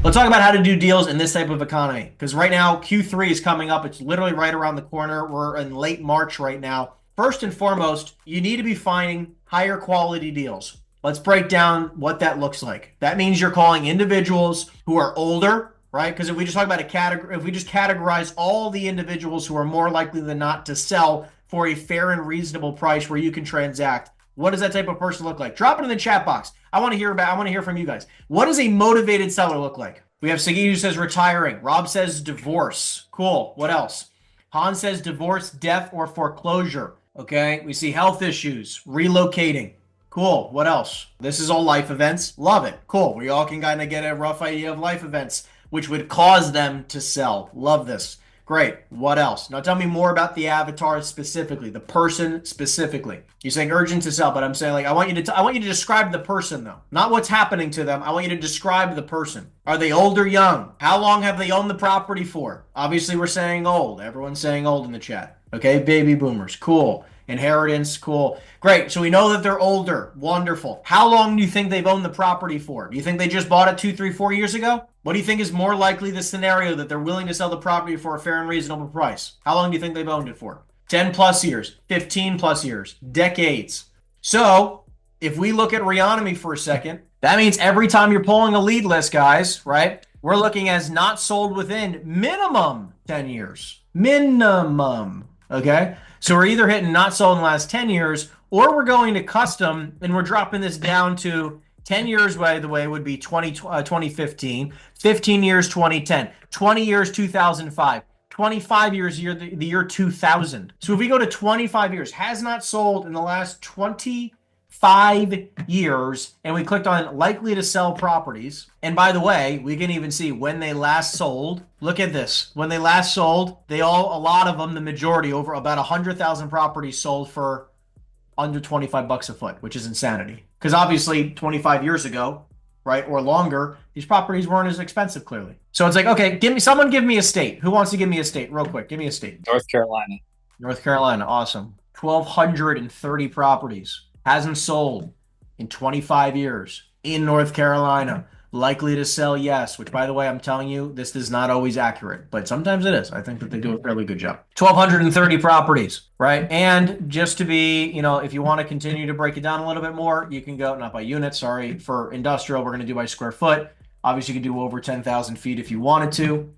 Let's talk about how to do deals in this type of economy. Because right now, Q3 is coming up. It's literally right around the corner. We're in late March right now. First and foremost, you need to be finding higher quality deals. Let's break down what that looks like. That means you're calling individuals who are older, right? Because if we just talk about a category, if we just categorize all the individuals who are more likely than not to sell for a fair and reasonable price where you can transact, what does that type of person look like? Drop it in the chat box. I want to hear from you guys. What does a motivated seller look like? We have Sagi who says retiring. Rob says divorce. Cool. What else? Han says divorce, death, or foreclosure. Okay. We see health issues, relocating. Cool. What else? This is all life events. Love it. Cool. We all can kind of get a rough idea of life events, which would cause them to sell. Love this. Great. What else? Now tell me more about the avatar specifically, the person specifically. You're saying urgent to sell, but I'm saying like I want you to describe the person though, not what's happening to them. I want you to describe the person. Are they old or young? How long have they owned the property for? Obviously, we're saying old. Everyone's saying old in the chat. Okay, baby boomers. Cool. Inheritance, cool. Great. So we know that they're older. Wonderful. How long do you think they've owned the property for? Do you think they just bought it 2, 3, 4 years ago? What do you think is more likely the scenario that they're willing to sell the property for a fair and reasonable price? How long do you think they've owned it for? 10 plus years, 15 plus years, decades. So if we look at Reonomy for a second, that means every time you're pulling a lead list, guys, right? We're looking as not sold within minimum 10 years. Minimum. Okay. So we're either hitting not sold in the last 10 years, or we're going to custom and we're dropping this down to 10 years, by the way, would be 2015, 15 years, 2010, 20 years, 2005, 25 years, the year 2000. So if we go to 25 years, has not sold in the last 25 years, and we clicked on likely to sell properties. And by the way, we can even see when they last sold. Look at this. When they last sold, a lot of them, the majority, over about 100,000 properties sold for under 25 bucks a foot, which is insanity. Because obviously 25 years ago, right, or longer, these properties weren't as expensive, clearly. So it's like, okay, someone give me a state. Who wants to give me a state real quick? Give me a state. North Carolina. North Carolina, awesome. 1,230 properties. Hasn't sold in 25 years in North Carolina. Likely to sell, yes, which, by the way, I'm telling you, this is not always accurate, but sometimes it is. I think that they do a fairly good job. 1,230 properties, right? And just to be, if you want to continue to break it down a little bit more, you can go, not by units, sorry, for industrial, we're going to do by square foot. Obviously, you can do over 10,000 feet if you wanted to.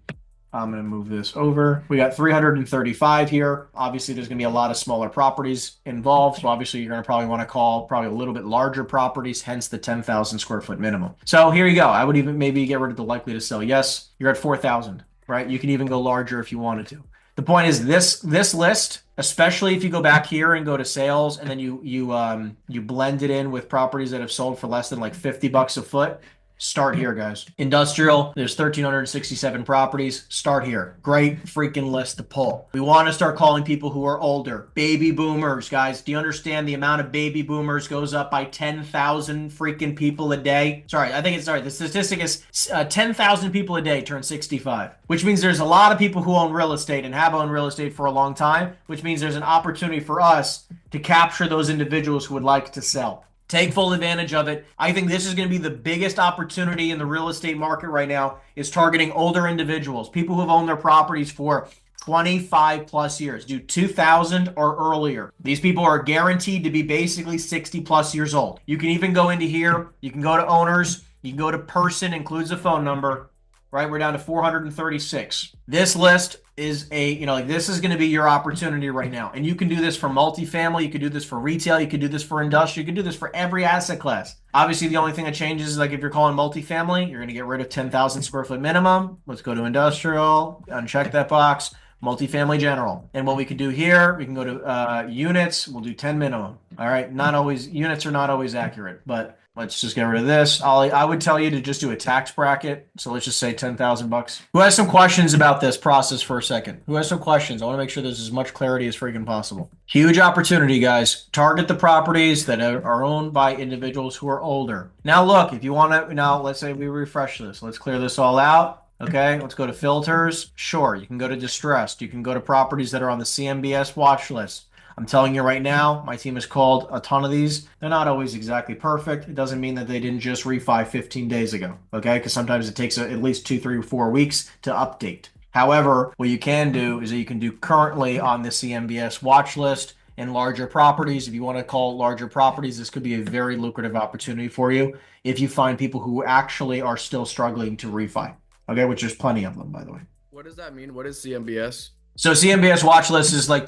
I'm going to move this over. We got 335 here. Obviously, there's going to be a lot of smaller properties involved. So obviously, you're going to probably want to call probably a little bit larger properties, hence the 10,000 square foot minimum. So here you go. I would even maybe get rid of the likely to sell. Yes, you're at 4,000, right? You can even go larger if you wanted to. The point is this list, especially if you go back here and go to sales and then you blend it in with properties that have sold for less than like 50 bucks a foot. Start here, guys. Industrial, there's 1,367 properties. Start here. Great freaking list to pull. We want to start calling people who are older. Baby boomers, guys. Do you understand the amount of baby boomers goes up by 10,000 freaking people a day? The statistic is 10,000 people a day turn 65, which means there's a lot of people who own real estate and have owned real estate for a long time, which means there's an opportunity for us to capture those individuals who would like to sell. Take full advantage of it. I think this is going to be the biggest opportunity in the real estate market right now, is targeting older individuals, people who have owned their properties for 25 plus years, do 2000 or earlier. These people are guaranteed to be basically 60 plus years old. You can even go into here. You can go to owners. You can go to person, includes a phone number. Right, we're down to 436. This list is this is going to be your opportunity right now. And you can do this for multifamily, you can do this for retail, you can do this for industrial, you can do this for every asset class. Obviously, the only thing that changes is like if you're calling multifamily, you're going to get rid of 10,000 square foot minimum. Let's go to industrial, uncheck that box, multifamily general. And what we could do here, we can go to units, we'll do 10 minimum. All right, units are not always accurate, but let's just get rid of this. I would tell you to just do a tax bracket. So let's just say 10,000 bucks. Who has some questions about this process for a second? Who has some questions? I want to make sure there's as much clarity as freaking possible. Huge opportunity, guys. Target the properties that are owned by individuals who are older. Now, look, if you want to, let's say we refresh this. Let's clear this all out. Okay, let's go to filters. Sure, you can go to distressed. You can go to properties that are on the CMBS watch list. I'm telling you right now, my team has called a ton of these. They're not always exactly perfect. It doesn't mean that they didn't just refi 15 days ago, okay? Because sometimes it takes at least 2, 3, 4 weeks to update. However, what you can do is that you can do currently on the CMBS watch list and larger properties. If you want to call it larger properties, this could be a very lucrative opportunity for you if you find people who actually are still struggling to refi, okay? Which there's plenty of them, by the way. What does that mean? What is CMBS? So CMBS watch list is like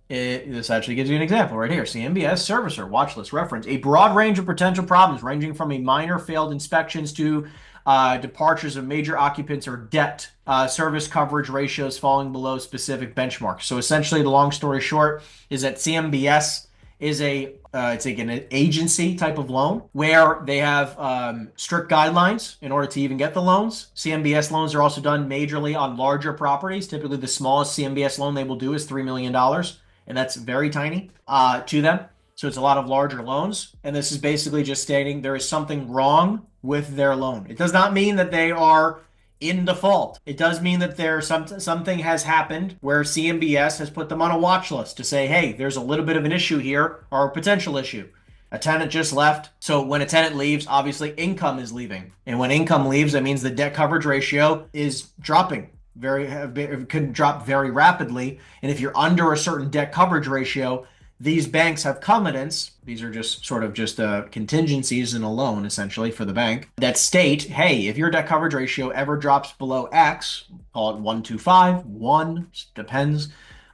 this actually gives you an example right here. CMBS servicer watch list reference a broad range of potential problems ranging from a minor failed inspections to departures of major occupants or debt service coverage ratios falling below specific benchmarks. So essentially, the long story short is that CMBS is it's like an agency type of loan where they have strict guidelines in order to even get the loans. CMBS loans are also done majorly on larger properties. Typically, the smallest CMBS loan they will do is $3 million, and that's very tiny to them. So it's a lot of larger loans. And this is basically just stating there is something wrong with their loan. It does not mean that they are in default. It does mean that there's something has happened where CMBS has put them on a watch list to say, hey, there's a little bit of an issue here or a potential issue. A tenant just left. So when a tenant leaves, obviously income is leaving. And when income leaves, that means the debt coverage ratio is dropping. It could drop very rapidly. And if you're under a certain debt coverage ratio, these banks have covenants. These are just sort of just contingencies in a loan, essentially, for the bank that state, hey, if your debt coverage ratio ever drops below X, call it 1.25, 1, depends.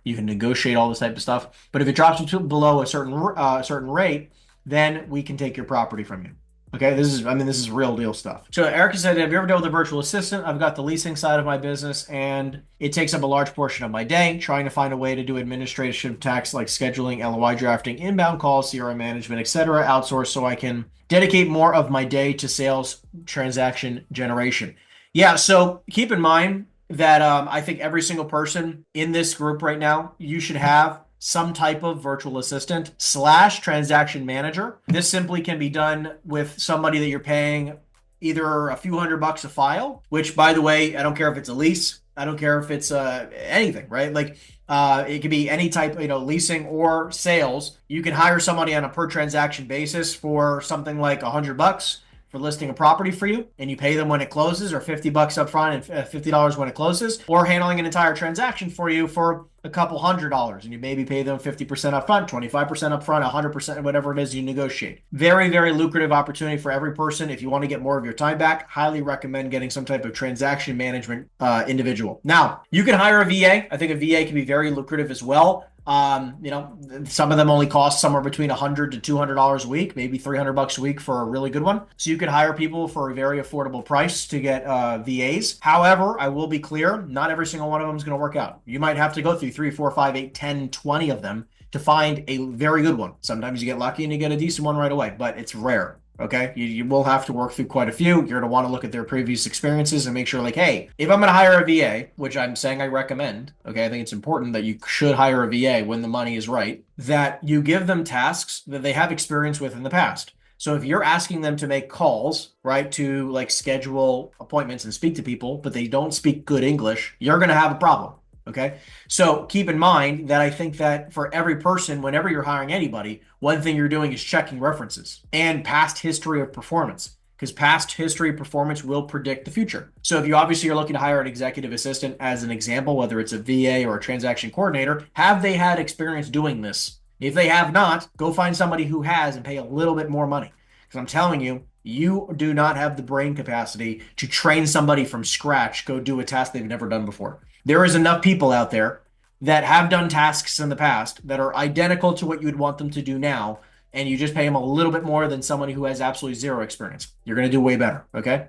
You can negotiate all this type of stuff. But if it drops below a certain rate, then we can take your property from you. Okay, this is real deal stuff. So Erica said, have you ever dealt with a virtual assistant? I've got the leasing side of my business, and it takes up a large portion of my day trying to find a way to do administrative tasks like scheduling, LOI drafting, inbound calls, CRM management, etc., outsource so I can dedicate more of my day to sales transaction generation. Yeah, so keep in mind that I think every single person in this group right now, you should have some type of virtual assistant / transaction manager. This simply can be done with somebody that you're paying either a few $100 a file, which, by the way, I don't care if it's a lease. I don't care if it's anything, right? Like it could be any type, leasing or sales. You can hire somebody on a per transaction basis for something like $100 for listing a property for you, and you pay them when it closes, or $50 up front and $50 when it closes, or handling an entire transaction for you for a couple $100, and you maybe pay them 50% up front, 25% up front, 100%, whatever it is you negotiate. Very, very lucrative opportunity for every person. If you want to get more of your time back, highly recommend getting some type of transaction management individual. Now, you can hire a VA. I think a VA can be very lucrative as well. Some of them only cost somewhere between $100 to $200 a week, maybe $300 a week for a really good one. So you could hire people for a very affordable price to get VAs. However, I will be clear, not every single one of them is going to work out. You might have to go through 3, 4, 5, 8, 10, 20 of them to find a very good one. Sometimes you get lucky and you get a decent one right away, but it's rare. Okay, you will have to work through quite a few. You're going to want to look at their previous experiences and make sure, like, hey, if I'm going to hire a VA, which I'm saying I recommend, okay, I think it's important that you should hire a VA when the money is right, that you give them tasks that they have experience with in the past. So if you're asking them to make calls, right, to like schedule appointments and speak to people, but they don't speak good English, you're going to have a problem. Okay. So keep in mind that I think that for every person, whenever you're hiring anybody, one thing you're doing is checking references and past history of performance, because past history of performance will predict the future. So if you obviously are looking to hire an executive assistant as an example, whether it's a VA or a transaction coordinator, have they had experience doing this? If they have not, go find somebody who has and pay a little bit more money. Because I'm telling you, you do not have the brain capacity to train somebody from scratch, go do a task they've never done before. There is enough people out there that have done tasks in the past that are identical to what you would want them to do now, and you just pay them a little bit more than somebody who has absolutely zero experience. You're going to do way better, okay?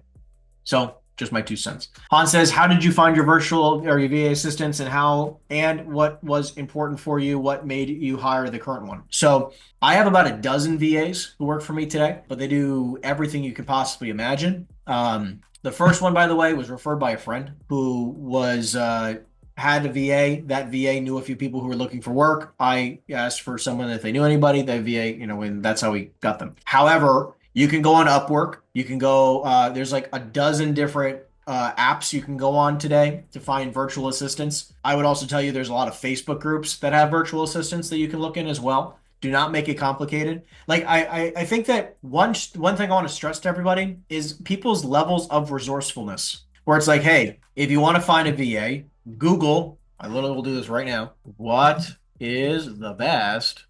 So just my 2 cents. Han says, how did you find your virtual or your VA assistants, and what was important for you? What made you hire the current one? So I have about a dozen VAs who work for me today, but they do everything you could possibly imagine. The first one, by the way, was referred by a friend who had a VA. That VA knew a few people who were looking for work. I asked for someone if they knew anybody. That VA, and that's how we got them. However, you can go on Upwork. You can go, there's like a dozen different apps you can go on today to find virtual assistants. I would also tell you there's a lot of Facebook groups that have virtual assistants that you can look in as well. Do not make it complicated. Like I think that one thing I want to stress to everybody is people's levels of resourcefulness. Where it's like, hey, if you want to find a VA, Google. I literally will do this right now. What is the best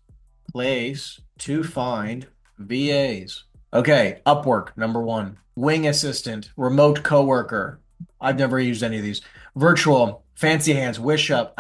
place to find VAs? Okay, Upwork, number one. Wing Assistant, Remote Coworker. I've never used any of these. Virtual, Fancy Hands, WishUp,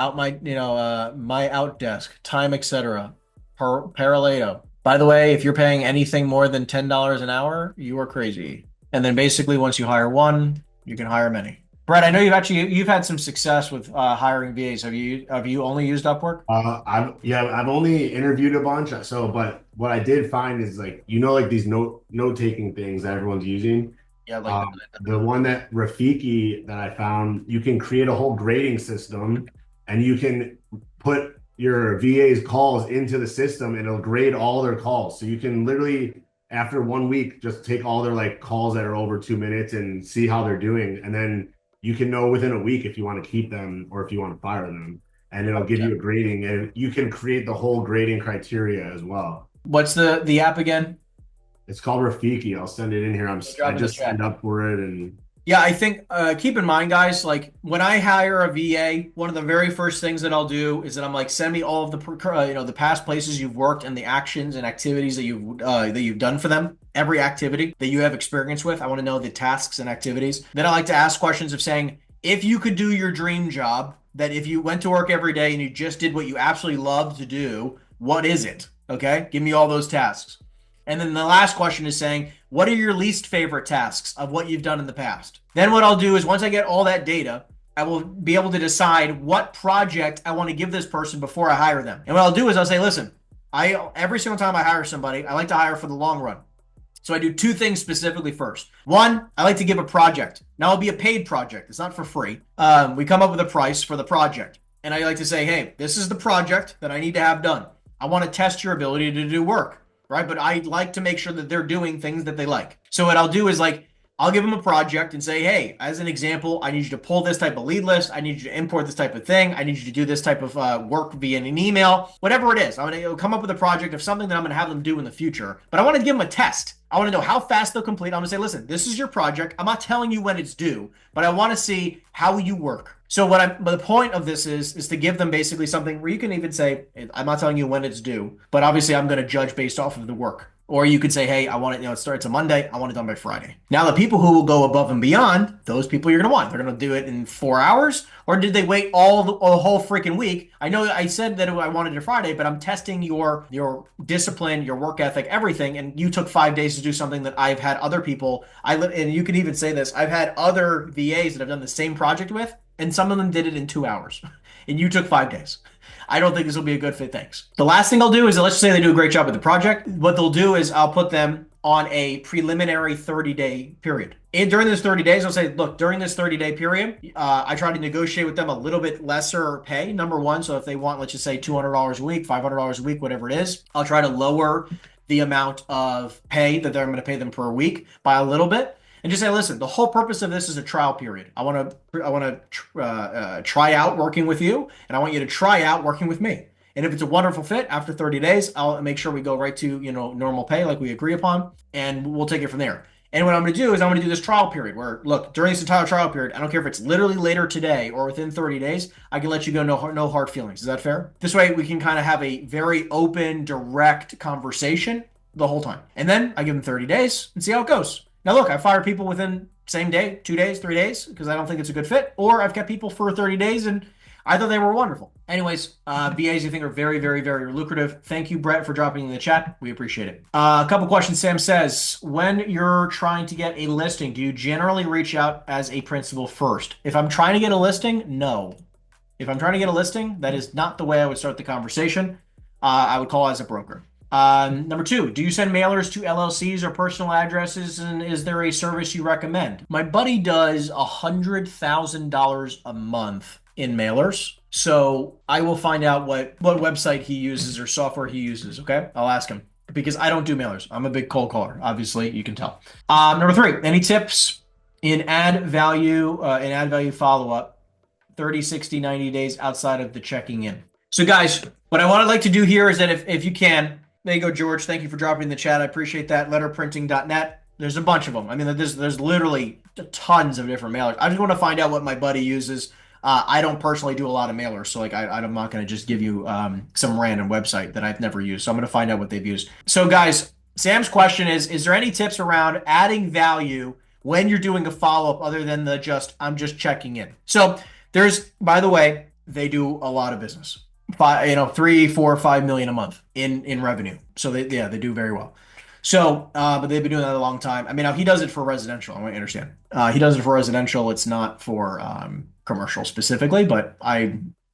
My Outdesk, Time, etc. Paralado. By the way, if you're paying anything more than $10 an hour, you are crazy. And then basically, once you hire one, you can hire many. Brett, I know you've had some success with hiring VAs. Have you only used Upwork? I've only interviewed a bunch. So, but what I did find is like these note taking things that everyone's using. Yeah, like The one that Rafiki that I found, you can create a whole grading system, and you can put your VA's calls into the system, and it'll grade all their calls. So you can literally, after 1 week, just take all their like calls that are over 2 minutes and see how they're doing, and then you can know within a week if you want to keep them or if you want to fire them, and it'll give you a grading, and you can create the whole grading criteria as well. What's the app again? It's called Rafiki. I'll send it in here. I just signed up for it, and Yeah, I think keep in mind, guys, like when I hire a VA, one of the very first things that I'll do is that I'm like, send me all of the past places you've worked and the actions and activities that you've done for them. Every activity that you have experience with, I want to know the tasks and activities. Then I like to ask questions of saying, if you could do your dream job, that if you went to work every day and you just did what you absolutely love to do, what is it? Okay, give me all those tasks. And then the last question is saying, what are your least favorite tasks of what you've done in the past? Then what I'll do is once I get all that data, I will be able to decide what project I want to give this person before I hire them. And what I'll do is I'll say, listen, every single time I hire somebody, I like to hire for the long run. So I do two things specifically first. One, I like to give a project. Now it'll be a paid project. It's not for free. We come up with a price for the project. And I like to say, hey, this is the project that I need to have done. I want to test your ability to do work. Right? But I like to make sure that they're doing things that they like. So what I'll do is like, I'll give them a project and say, hey, as an example, I need you to pull this type of lead list. I need you to import this type of thing. I need you to do this type of work via an email, whatever it is. I'm going to come up with a project of something that I'm going to have them do in the future. But I want to give them a test. I want to know how fast they'll complete. I'm going to say, listen, this is your project. I'm not telling you when it's due, but I want to see how you work. So but the point of this is to give them basically something where you can even say, I'm not telling you when it's due, but obviously I'm going to judge based off of the work. Or you could say, hey, I want it, it starts on Monday. I want it done by Friday. Now, the people who will go above and beyond, those people you're going to want. They're going to do it in 4 hours, or did they wait all the whole freaking week? I know I said that I wanted it Friday, but I'm testing your discipline, your work ethic, everything. And you took 5 days to do something that I've had other people. And you could even say this. I've had other VAs that I've done the same project with, and some of them did it in 2 hours. And you took 5 days. I don't think this will be a good fit. Thanks. The last thing I'll do is, let's say they do a great job with the project. What they'll do is I'll put them on a preliminary 30-day period. And during this 30 days, I'll say, look, during this 30-day period, I try to negotiate with them a little bit lesser pay, number one. So if they want, let's just say $200 a week, $500 a week, whatever it is, I'll try to lower the amount of pay that I'm going to pay them per week by a little bit. And just say, listen, the whole purpose of this is a trial period. I want to try out working with you, and I want you to try out working with me. And if it's a wonderful fit, after 30 days, I'll make sure we go right to normal pay like we agree upon, and we'll take it from there. And what I'm going to do is I'm going to do this trial period where, look, during this entire trial period, I don't care if it's literally later today or within 30 days, I can let you go no hard feelings. Is that fair? This way we can kind of have a very open, direct conversation the whole time. And then I give them 30 days and see how it goes. Now, look, I fire people within same day, 2 days, 3 days, because I don't think it's a good fit. Or I've kept people for 30 days and I thought they were wonderful. Anyways, VAs I think are very, very, very lucrative. Thank you, Brett, for dropping in the chat. We appreciate it. A couple questions. Sam says, when you're trying to get a listing, do you generally reach out as a principal first? If I'm trying to get a listing, no. If I'm trying to get a listing, that is not the way I would start the conversation. I would call as a broker. Number two, do you send mailers to LLCs or personal addresses, and is there a service you recommend? My buddy does $100,000 a month in mailers, so I will find out what website he uses or software he uses, okay? I'll ask him, because I don't do mailers. I'm a big cold caller, obviously, you can tell. Number three, any tips in add value follow-up, 30, 60, 90 days outside of the checking in. So guys, what I would like to do here is that if you can, there you go, George. Thank you for dropping in the chat. I appreciate that. Letterprinting.net. There's a bunch of them. I mean, there's literally tons of different mailers. I just want to find out what my buddy uses. I don't personally do a lot of mailers, so like I'm not going to just give you some random website that I've never used. So I'm going to find out what they've used. So guys, Sam's question is there any tips around adding value when you're doing a follow-up other than I'm just checking in? So there's, by the way, they do a lot of business. 3, 4, 5 million a month in revenue. So they do very well. So, but they've been doing that a long time. I mean, now he does it for residential. I want you to understand. He does it for residential. It's not for commercial specifically, but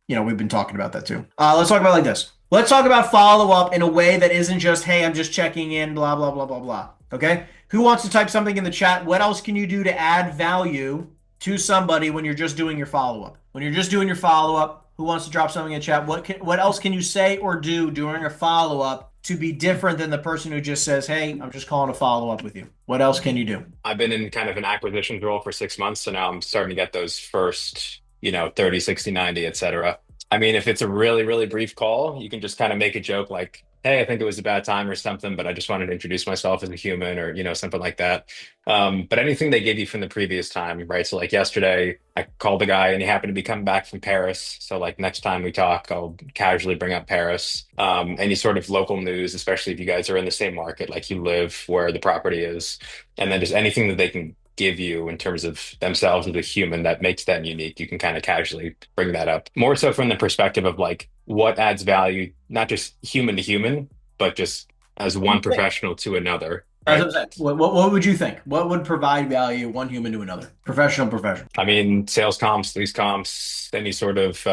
we've been talking about that too. Let's talk about it like this. Let's talk about follow-up in a way that isn't just, hey, I'm just checking in, blah, blah, blah, blah, blah. Okay? Who wants to type something in the chat? What else can you do to add value to somebody when you're just doing your follow-up? When you're just doing your follow-up, who wants to drop something in the chat? What else can you say or do during a follow-up to be different than the person who just says, hey, I'm just calling to follow up with you? What else can you do? I've been in kind of an acquisitions role for 6 months, so now I'm starting to get those first, 30, 60, 90, et cetera. I mean, if it's a really, really brief call, you can just kind of make a joke like, hey, I think it was a bad time or something, but I just wanted to introduce myself as a human or, something like that. But anything they gave you from the previous time, right? So like yesterday, I called the guy and he happened to be coming back from Paris. So like next time we talk, I'll casually bring up Paris. Any sort of local news, especially if you guys are in the same market, like you live where the property is. And then just anything that they can give you in terms of themselves as a human that makes them unique, you can kind of casually bring that up. More so from the perspective of like what adds value, not just human to human, but just as one professional to another. Right? What would you think? What would provide value one human to another? Professional. I mean, sales comps, lease comps, any sort of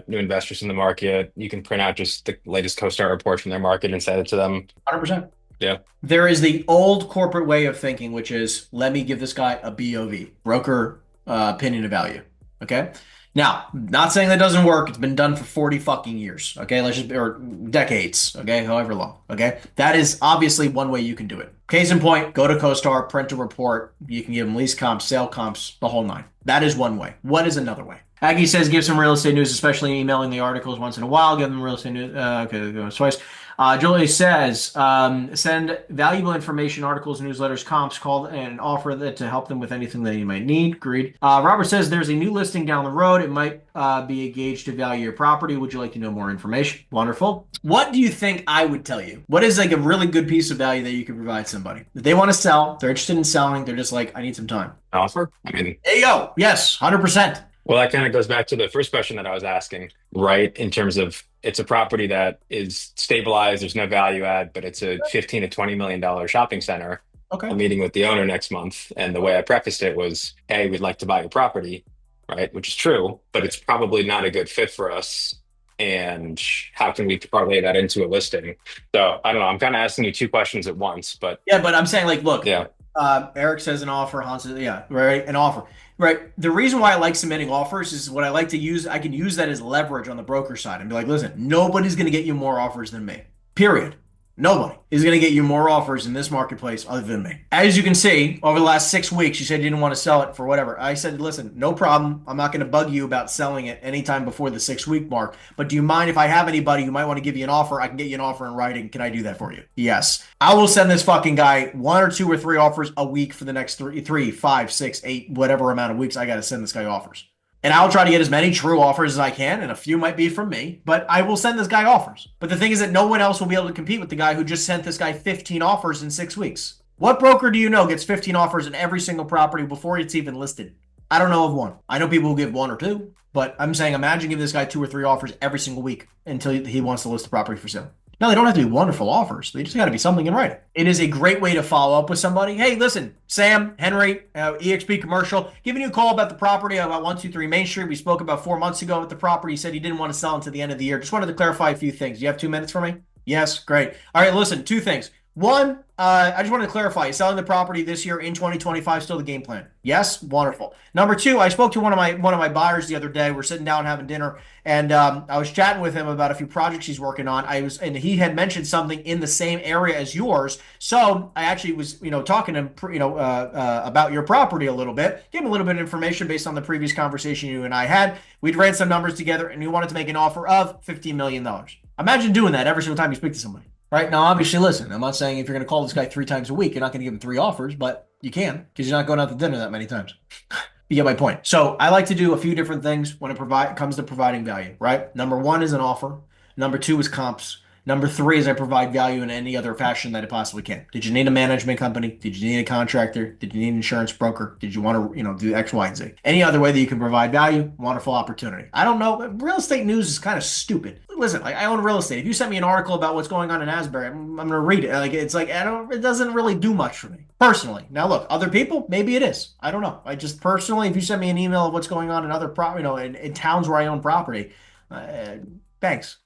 new investors in the market. You can print out just the latest CoStar report from their market and send it to them. 100%. Yeah. There is the old corporate way of thinking, which is let me give this guy a BOV, broker opinion of value. Okay. Now, not saying that doesn't work. It's been done for 40 fucking years. Okay. Or decades. Okay. However long. Okay. That is obviously one way you can do it. Case in point, go to CoStar, print a report. You can give them lease comps, sale comps, the whole nine. That is one way. What is another way? Aggie says, give some real estate news, especially emailing the articles once in a while. Give them real estate news. Okay, go twice. Julie says, send valuable information, articles, newsletters, comps, call and offer that to help them with anything that you might need. Agreed. Robert says, there's a new listing down the road. It might be a gauge to value your property. Would you like to know more information? Wonderful. What do you think I would tell you? What is like a really good piece of value that you could provide somebody? If they want to sell, they're interested in selling, they're just like, I need some time. Offer? I mean, there you go. Yes, 100%. Well, that kind of goes back to the first question that I was asking, right? In terms of it's a property that is stabilized, there's no value add, but it's a $15 to $20 million shopping center. Okay. I'm meeting with the owner next month. And the way I prefaced it was, hey, we'd like to buy your property, right? Which is true, but it's probably not a good fit for us. And how can we parlay that into a listing? So I don't know. I'm kind of asking you two questions at once, but yeah, but I'm saying like, look, yeah. Eric says an offer. Hans says, yeah, right, an offer. Right. The reason why I like submitting offers is what I like to use. I can use that as leverage on the broker side and be like, listen, nobody's going to get you more offers than me. Period. Nobody is going to get you more offers in this marketplace other than me. As you can see, over the last 6 weeks, you said you didn't want to sell it for whatever. I said, listen, no problem. I'm not going to bug you about selling it anytime before the 6-week mark. But do you mind if I have anybody who might want to give you an offer? I can get you an offer in writing. Can I do that for you? Yes. I will send this fucking guy 1 or 2 or 3 offers a week for the next 3, 5, 6, 8, whatever amount of weeks I got to send this guy offers. And I'll try to get as many true offers as I can, and a few might be from me, but I will send this guy offers. But the thing is that no one else will be able to compete with the guy who just sent this guy 15 offers in 6 weeks. What broker do you know gets 15 offers in every single property before it's even listed? I don't know of one. I know people who give 1 or 2, but I'm saying imagine giving this guy 2 or 3 offers every single week until he wants to list the property for sale. No, they don't have to be wonderful offers. They just got to be something in writing. It is a great way to follow up with somebody. Hey, listen, Sam, Henry, EXP Commercial, giving you a call about the property about 123 Main Street. We spoke about 4 months ago with the property. You said you didn't want to sell until the end of the year. Just wanted to clarify a few things. You have 2 minutes for me? Yes, great. All right, listen, 2 things. One, I just wanted to clarify, selling the property this year in 2025 still the game plan? Yes, wonderful. Number two, I spoke to one of my buyers the other day. We're sitting down having dinner, and I was chatting with him about a few projects he's working on. And he had mentioned something in the same area as yours. So I actually was, talking to him, about your property a little bit, gave him a little bit of information based on the previous conversation you and I had. We'd ran some numbers together, and we wanted to make an offer of $15 million. Imagine doing that every single time you speak to somebody. Right now, obviously, listen, I'm not saying if you're going to call this guy 3 times a week, you're not going to give him 3 offers, but you can because you're not going out to dinner that many times. You get my point. So I like to do a few different things when it comes to providing value, right? Number one is an offer. Number two is comps. Number three is I provide value in any other fashion that I possibly can. Did you need a management company? Did you need a contractor? Did you need an insurance broker? Did you want to, do X, Y, and Z? Any other way that you can provide value, wonderful opportunity. I don't know. Real estate news is kind of stupid. Listen, I own real estate. If you sent me an article about what's going on in Asbury, I'm going to read it. It doesn't really do much for me personally. Now, look, other people, maybe it is. I don't know. I just personally, if you send me an email of what's going on in other in towns where I own property, thanks.